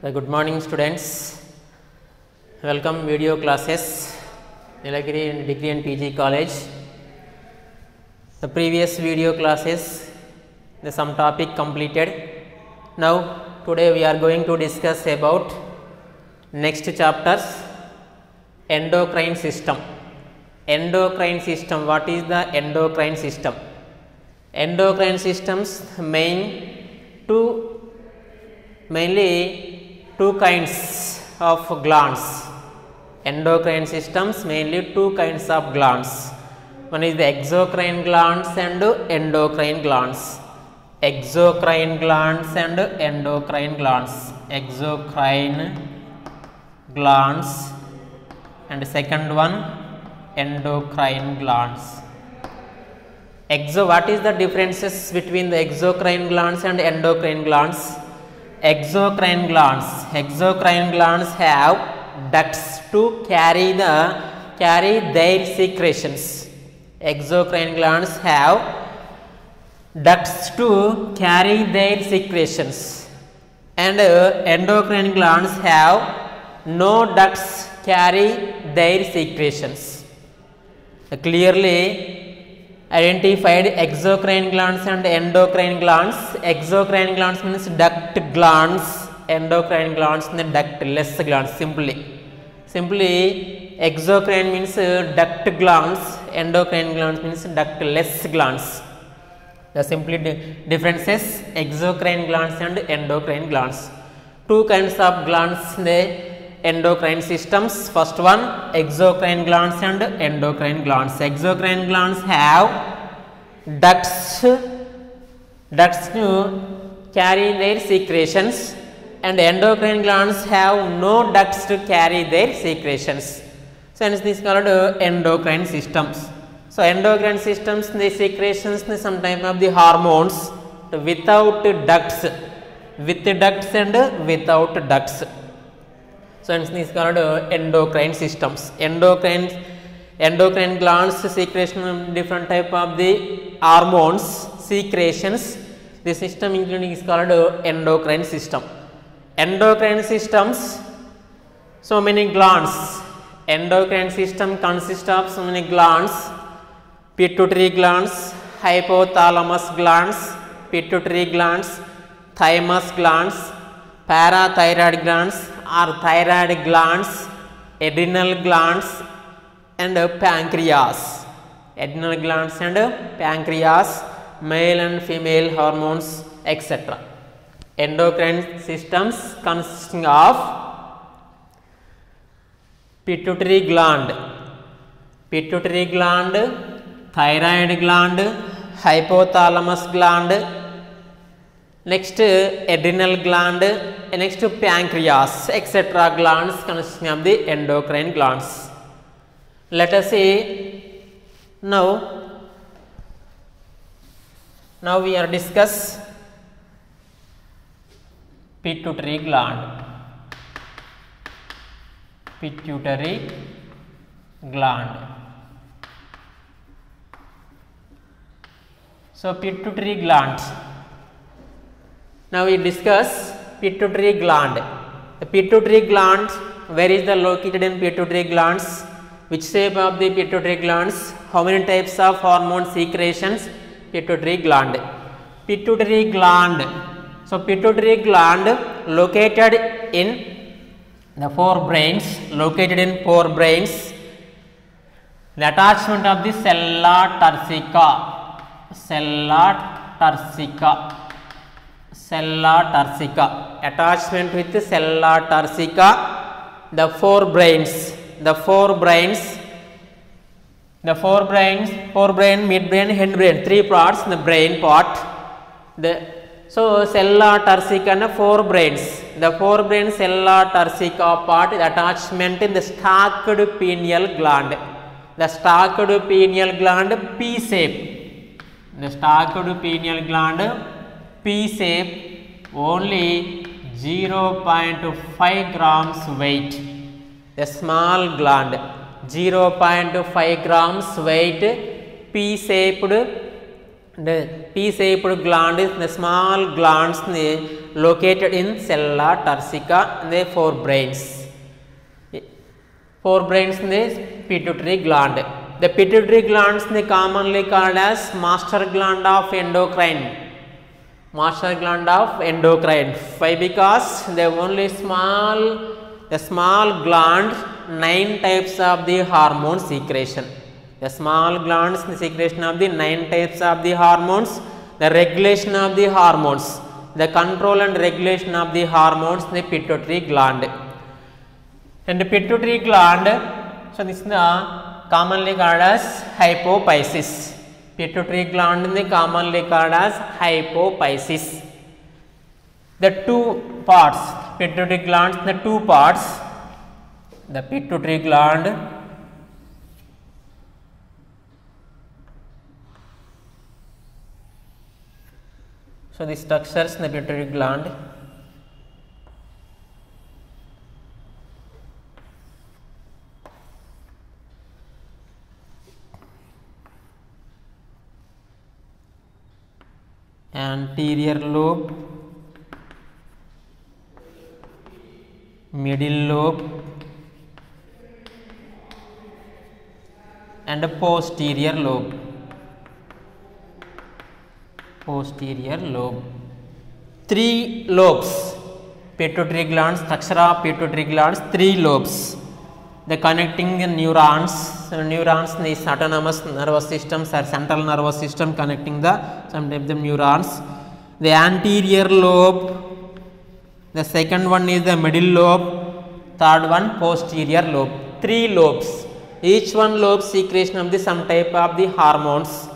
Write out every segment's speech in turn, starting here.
Good morning students, welcome video classes, Nilagiri Degree and PG College. The previous video classes, some topic completed. Now today we are going to discuss about next chapters, endocrine system. Endocrine system, what is the endocrine system? Endocrine systems mainly two kinds of glands. Endocrine systems mainly two kinds of glands. One is the exocrine glands and endocrine glands. Exocrine glands and endocrine glands. Exocrine glands and second one endocrine glands. What is the differences between the exocrine glands and endocrine glands? Exocrine glands have ducts to carry their secretions. Exocrine glands have ducts to carry their secretions, and endocrine glands have no ducts carry their secretions. Clearly identified exocrine glands and endocrine glands. Exocrine glands means duct glands, endocrine glands means ductless glands. Simply exocrine means duct glands, endocrine glands means ductless glands. The simply differences exocrine glands and endocrine glands. Two kinds of glands in the endocrine systems. First one, exocrine glands and endocrine glands. Exocrine glands have ducts to carry their secretions, and endocrine glands have no ducts to carry their secretions. So hence this is called endocrine systems. So endocrine systems, the secretions, some type of the hormones without ducts, with ducts and without ducts. So hence this is called endocrine systems. Endocrine glands secretion of different type of the hormones secretions. The system including is called endocrine system. Endocrine systems, so many glands. Endocrine system consists of so many glands: pituitary glands, hypothalamus glands, pituitary glands, thymus glands, parathyroid glands or thyroid glands, adrenal glands and pancreas. Adrenal glands and pancreas, male and female hormones, etc. Endocrine systems consisting of pituitary gland, thyroid gland, hypothalamus gland, next adrenal gland, next pancreas, etc. glands consisting of the endocrine glands. Let us see now we are discuss pituitary gland. Pituitary gland. So pituitary gland. Now we discuss pituitary gland. The pituitary gland, where is the located in pituitary glands? Which shape of the pituitary glands? How many types of hormone secretions? Pituitary gland. Pituitary gland. So pituitary gland located in the forebrains. Located in forebrains. The attachment of the sella turcica. Attachment with the sella turcica. The forebrains, forebrain, midbrain, hindbrain, three parts in the brain part. So sella turcica and forebrains. The forebrain sella turcica part is attachment in the stalked pineal gland. The stalked pineal gland P shape. The stalked pineal gland P shape, only 0.5 grams weight. A small gland, 0.5 grams weight, P shaped the P-shaped gland is the small glands located in sella turcica and the forebrains. Forebrains in the pituitary gland. The pituitary glands commonly called as master gland of endocrine. Master gland of endocrine. Why? Because they only the small gland 9 types of the hormone secretion. The small glands the secretion of the 9 types of the hormones, the regulation of the hormones, the control and regulation of the hormones in the pituitary gland. And the pituitary gland, so this is commonly called as hypophysis. Pituitary gland is commonly called as hypophysis. The two parts, pituitary glands, the two parts, the pituitary gland so the structures in the pituitary gland. Anterior lobe, middle lobe and posterior lobe. Posterior lobe. 3 lobes. Pituitary glands, structure of pituitary glands, 3 lobes. The connecting the neurons. So neurons in the autonomous nervous system or central nervous system connecting the some type of neurons. The anterior lobe. The second one is the middle lobe. Third one posterior lobe. 3 lobes. Each one lobe secretion of the some type of the hormones.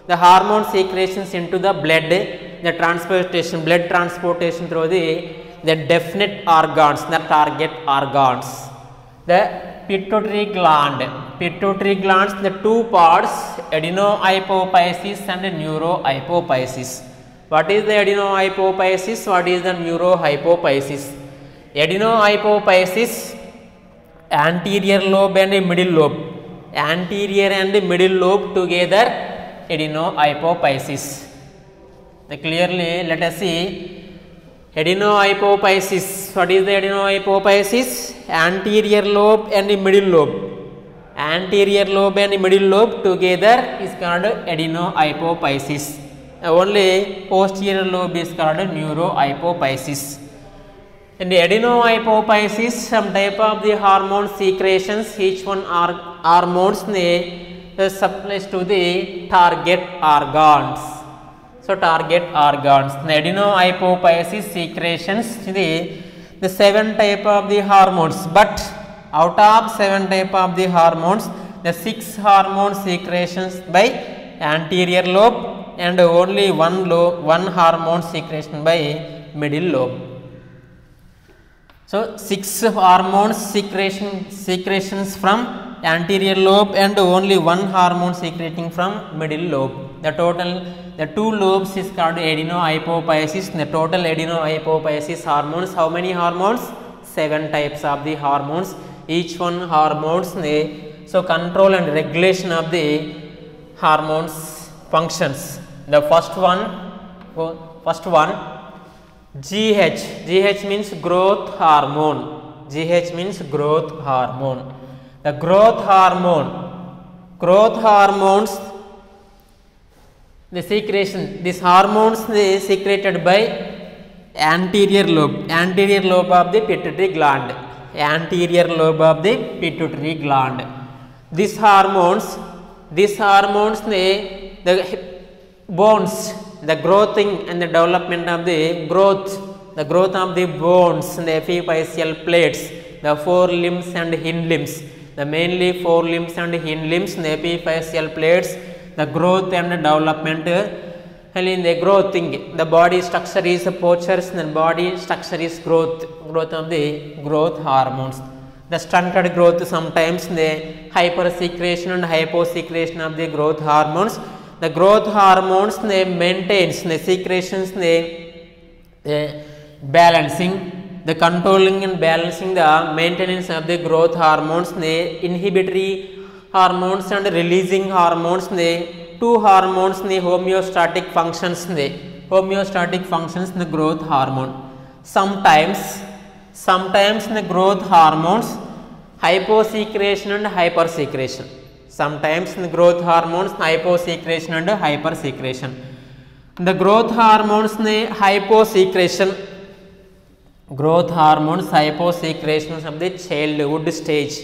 The hormone secretions into the blood, the transportation, blood transportation through the definite organs, the target organs. The pituitary gland. Pituitary glands, the 2 parts, adenohypophysis and neurohypophysis. What is the adenohypophysis? What is the neurohypophysis? Adenohypophysis, anterior lobe and middle lobe. Anterior and middle lobe together, adenohypophysis. Clearly, let us see adenohypophysis. What is the adenohypophysis? Anterior lobe and middle lobe. Anterior lobe and middle lobe together is called adenohypophysis. Only posterior lobe is called neurohypophysis. In the adenohypophysis, some type of the hormone secretions, each one are hormones supplies to the target organs. So target organs. The adenohypophysis secretions the 7 type of the hormones, but out of 7 type of the hormones, the 6 hormone secretions by anterior lobe and only one hormone secretion by middle lobe. So 6 hormone secretions from anterior lobe and only 1 hormone secreting from middle lobe. The 2 lobes is called adenohypophysis. The total adenohypophysis hormones, how many hormones? 7 types of the hormones. Each one hormones, so control and regulation of the hormones functions. The first one GH. GH means growth hormone. GH means growth hormone. The growth hormones, the secretion, these hormones secreted by anterior lobe of the pituitary gland. Anterior lobe of the pituitary gland. These hormones, the bones, the growing and the development of the growth of the bones, the epiphyseal plates, the forelimbs and hind limbs, the mainly forelimbs and hind limbs, the epiphyseal plates, the growth and development. In the growthing, the body structure is postures and body structure is growth of the growth hormones. The stunted growth, sometimes the hypersecretion and hyposecretion of the growth hormones. The growth hormones maintains the secretions, balancing, the controlling and balancing the maintenance of the growth hormones, the inhibitory hormones and releasing hormones, two hormones in the homeostatic functions in the growth hormone. Sometimes in the growth hormones hyposecretion and hypersecretion. Sometimes in the growth hormones hyposecretion and hypersecretion. The growth hormones in the hyposecretion of the childhood stage.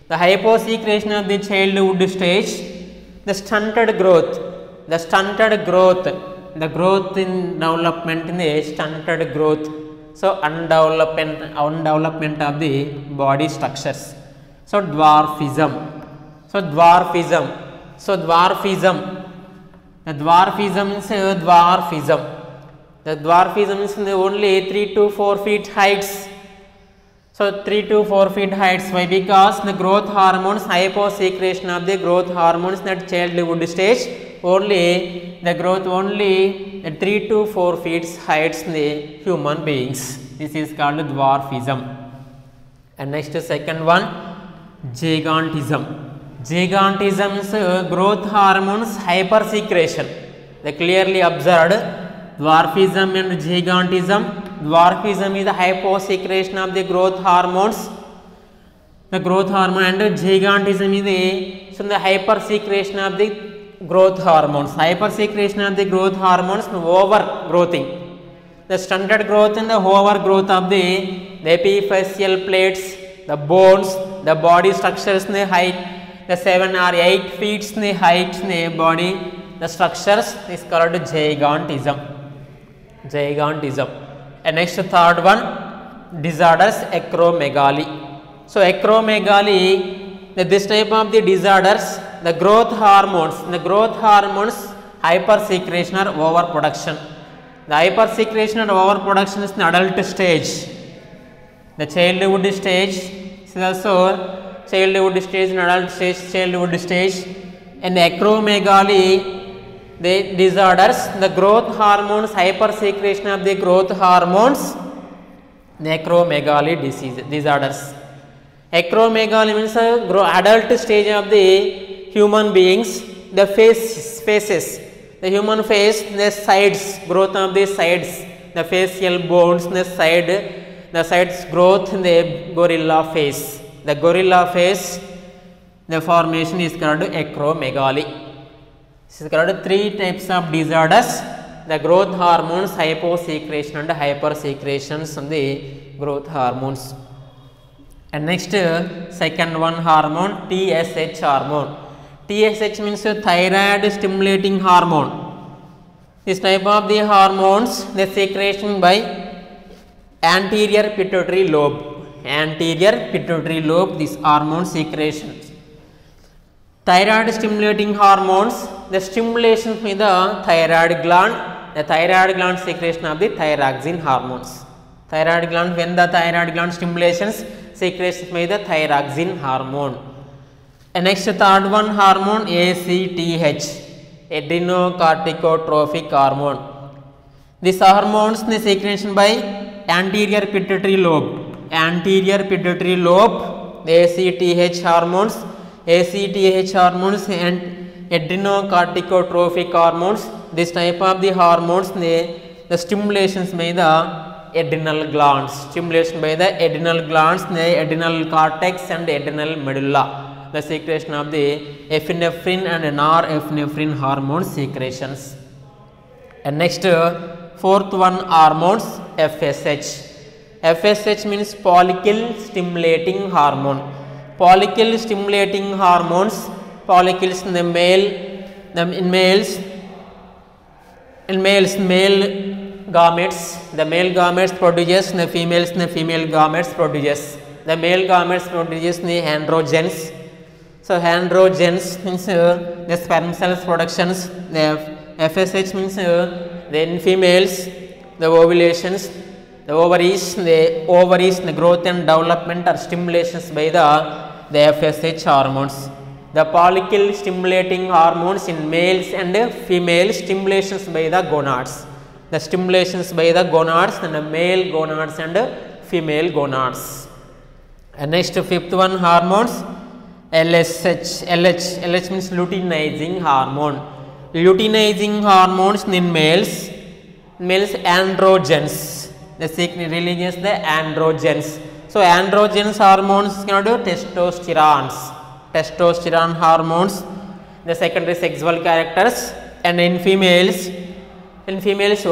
The hyposecretion of the childhood stage, the stunted growth, the growth in development in the stunted growth. So undevelopment of the body structures. So dwarfism. The dwarfism is only 3 to 4 feet heights. So 3 to 4 feet heights. Why? Because the growth hormones, hyposecretion of the growth hormones in that childhood stage, only 3 to 4 feet heights in the human beings. This is called dwarfism. And next, second one, gigantism. Gigantism is growth hormones hypersecretion. They clearly observed dwarfism and gigantism. Dwarfism is the hyposecretion of the growth hormones, and gigantism is the hypersecretion of the growth hormones. Hypersecretion of the growth hormones, overgrowthing. The stunted growth and the overgrowth of the epiphyseal plates, the bones, the body structures in the height, the 7 or 8 feet in the height in the body, the structures is called gigantism. And next, third one, disorders, acromegaly. So acromegaly, this type of the disorders, the growth hormones hypersecretion or overproduction. The hypersecretion or overproduction is in the adult stage. The childhood stage is also childhood stage and adult stage. And the acromegaly, the disorders, the growth hormones, hypersecretion of the growth hormones, the acromegaly disorders. Acromegaly means adult stage of the human beings, the faces, the human face, the sides, growth of the sides, the facial bones, the sides growth in the gorilla face. The gorilla face, the formation is called acromegaly. This is called 3 types of disorders: the growth hormones, hyposecretion and hypersecretions of the growth hormones. And next, second one hormone, TSH hormone. TSH means thyroid stimulating hormone. This type of the hormones, the secretion by anterior pituitary lobe. This hormone secretion. Thyroid stimulating hormones, the stimulation by the thyroid gland secretion of the thyroxine hormones. Thyroid gland, when the thyroid gland stimulations, secretions by the thyroxine hormone. And next, third one hormone, ACTH, adrenocorticotropic hormone. This hormones the secretion by anterior pituitary lobe, the ACTH hormones and adrenocorticotropic hormones. This type of the hormones, the stimulations by the adrenal glands, the adrenal cortex and adrenal medulla, the secretion of the epinephrine and norepinephrine hormone secretions. And next, fourth one hormones, FSH. FSH means follicle stimulating hormone. Follicle stimulating hormones, follicles in the male gametes, the male gametes produces, the female gametes produces. The male gametes produces the androgens. So androgens means the sperm cells productions. The FSH means then females, the ovulations, the ovaries, the growth and development are stimulations by the FSH hormones. The follicle stimulating hormones in males and females, stimulations by the gonads. The stimulations by the gonads and the male gonads and female gonads. And next, fifth one hormones, LH means luteinizing hormone. luteinizing hormones in males androgens. The releases the androgens. So androgens hormones cannot do testosterone hormones, the secondary sexual characters, and in females ovulations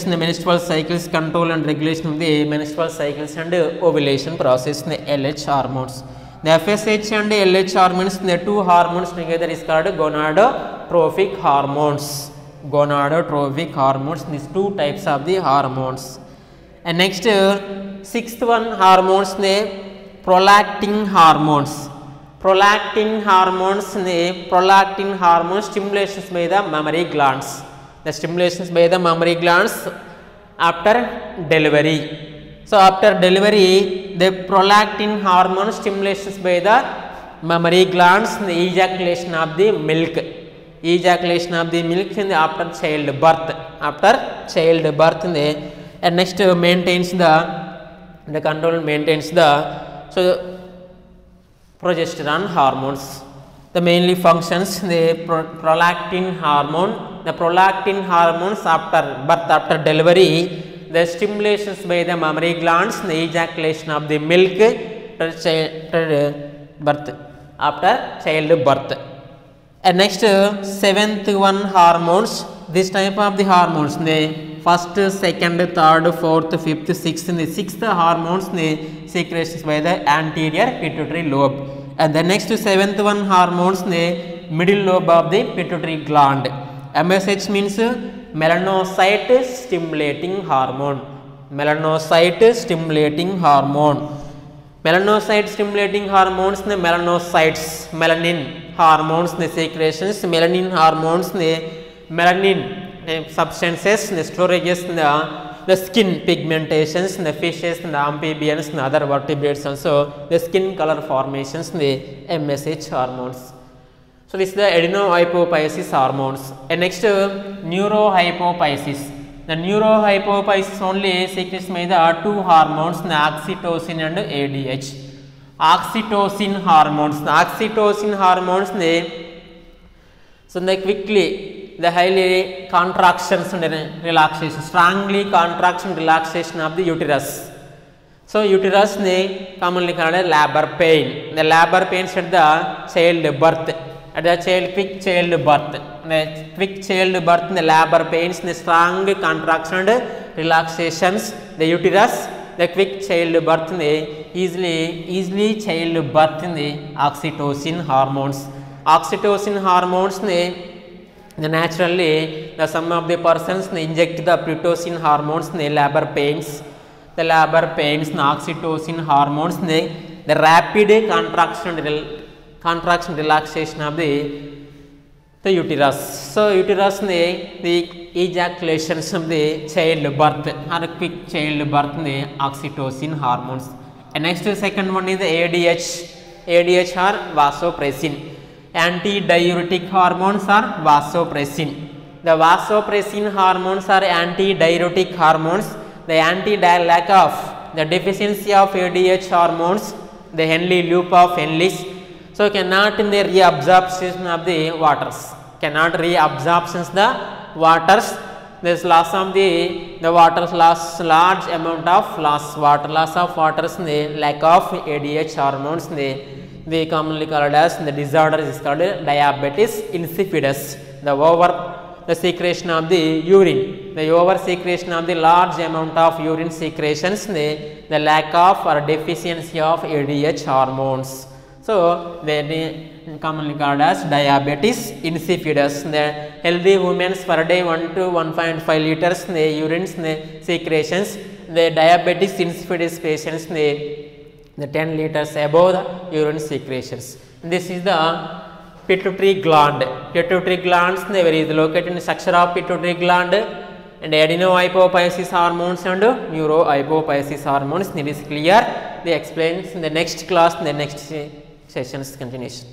in the menstrual cycles, control and regulation of the menstrual cycles and ovulation process in the LH hormones. The FSH and the LH hormones, the two hormones together is called gonadotrophic hormones. These two types of the hormones. And next, sixth one hormones, the prolactin hormones. Prolactin hormones stimulations by the mammary glands. The stimulations by the mammary glands after delivery. So after delivery, the prolactin hormone stimulations by the mammary glands in the ejaculation of the milk. After childbirth. And next maintains the control maintains the progesterone hormones. The mainly functions the prolactin hormone. The prolactin hormones after birth, after delivery, the stimulations by the mammary glands, the ejaculation of the milk after childbirth. And next, seventh one hormones. This type of the hormones, the first, second, third, fourth, fifth, sixth, and the sixth hormones, the secretions by the anterior pituitary lobe. And the next seventh one hormones, the middle lobe of the pituitary gland. MSH means melanocyte stimulating hormone. Melanocyte stimulating hormones, the melanocytes, melanin hormones, the secretions, melanin hormones, the melanin substances, the storages, the skin pigmentations, the fishes, the amphibians, and other vertebrates also, the skin color formations, the MSH hormones. So this is the adenohypophysis hormones. And next, neurohypophysis. The neurohypophysis only secretes by the two hormones, the oxytocin and ADH. Oxytocin hormones, they quickly, the highly contractions and relaxation, strongly contraction relaxation of the uterus. So uterus commonly called labor pain. The labor pains at the childbirth. Quick childbirth, the labor pains, the strong contraction and relaxations, the uterus, the quick childbirth, easily childbirth in the oxytocin hormones. Oxytocin hormones, naturally, some of the persons inject the pitocin hormones, the labor pains, the oxytocin hormones, the rapid contraction relaxation of the uterus. So uterus, the ejaculations of the childbirth or quick childbirth, the oxytocin hormones. And next, second one is the ADH or vasopressin. Antidiuretic hormones are vasopressin. The vasopressin hormones are antidiuretic hormones. The lack of the deficiency of ADH hormones, the Henle loop of Henle's, so cannot in the reabsorption of the waters. This loss of the waters, large amount of loss of waters, the lack of ADH hormones, we commonly called as the disorder is called diabetes insipidus. The secretion of the urine, the over secretion of the large amount of urine secretions, the lack of or deficiency of ADH hormones. So they commonly called as diabetes insipidus. The healthy women per day 1 to 1.5 liters the urine secretions. The diabetes insipidus patients the 10 liters above the urine secretions. This is the pituitary gland. Pituitary glands where is located in the structure of pituitary gland, and adenohypophysis hormones and neurohypophysis hormones. It is clear. They explain in the next class, in the next session's continuation.